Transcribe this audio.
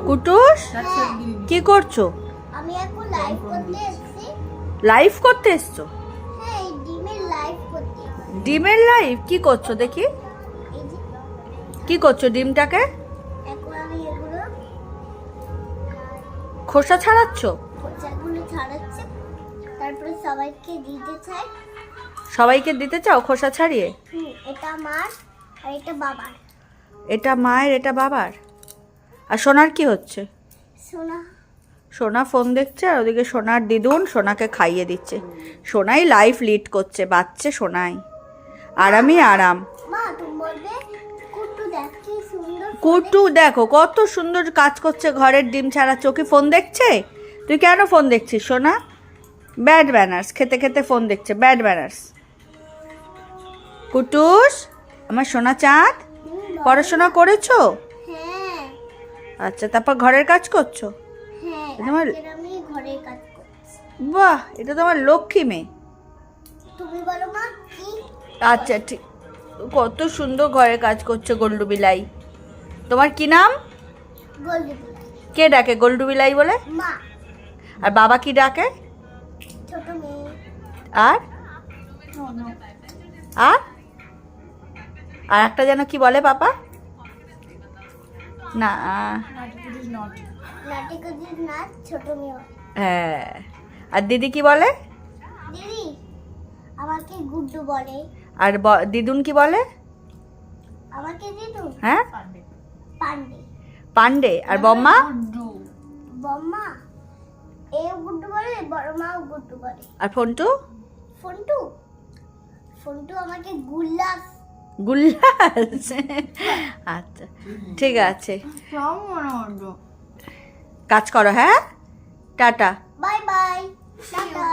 কুটুস কি করছো? আমি এখন লাইভ করতে এসেছি। লাইভ করতে এসছো? হ্যাঁ, এই ডিমের লাইভ করতে। ডিমের লাইভ কি করছো দেখি? এই যে কি করছো ডিমটাকে? এখন আমি এগুলো খোসা ছাড়াচ্ছ? খোসাগুলো ছাড়াচ্ছি, তারপরে সবাইকে দিতে চাই। সবাইকে দিতে চাও খোসা ছাড়িয়ে? এটা মার আর এটা বাবার। এটা মায়ের, এটা বাবার। আর সোনার কি হচ্ছে? সোনা সোনা ফোন দেখছে, আর ওদিকে সোনার দিদুন সোনাকে খাইয়ে দিচ্ছে। সোনাই লাইফ লিড করছে, বাচ্চে সোনাই। আরামই আরাম। মা, তুমি বলবে কুট্টু দেখ কি সুন্দর। কুটু দেখো কত সুন্দর কাজ করছে, ঘরের ডিম ছাড়া। চোখে ফোন দেখছে? তুই কেন ফোন দেখছিস সোনা? ব্যাড ম্যানার্স, খেতে খেতে ফোন দেখছে, ব্যাড ম্যানার্স। কুটুস আমার সোনা চাঁদ, পড়াশোনা করেছো? হ্যাঁ আচ্ছা, তারপর ঘরের কাজ করছো? হ্যাঁ, তোমার আজকের আমি ঘরের কাজ করছি। বাহ, এটা তোমার লক্ষ্মী মেয়ে। তুমি বলো মা কি? আচ্ছা ঠিক, কত সুন্দর ঘরে কাজ করছে গোল্ডু বিলাই। তোমার কি নাম? বলবি কে ডাকে গোল্ডু বিলাই বলে? মা। আর বাবা কি ডাকে? ছোট মেয়ে। আর আর আর একটা যেন কি বলে পাপা? না, নাটি কুটির নাচ ছোট মেয়ে। হ্যাঁ। আর দিদি কি বলে? দিদি আমাকে গুড্ডু বলে। আর দিদুন কি বলে? আমাকে দিদু হ্যাঁ, পান্ডে। পান্ডে। আর বম্মা? বম্মা এও গুড্ডু বলে, বড় মাও গুড্ডু বলে। আর ফন্টু? ফন্টু ফন্টু আমাকে গুল্লাস। গুল্লাস। আচ্ছা ঠিক আছে, কাজ করো। হ্যাঁ, টাটা। Bye bye, tata.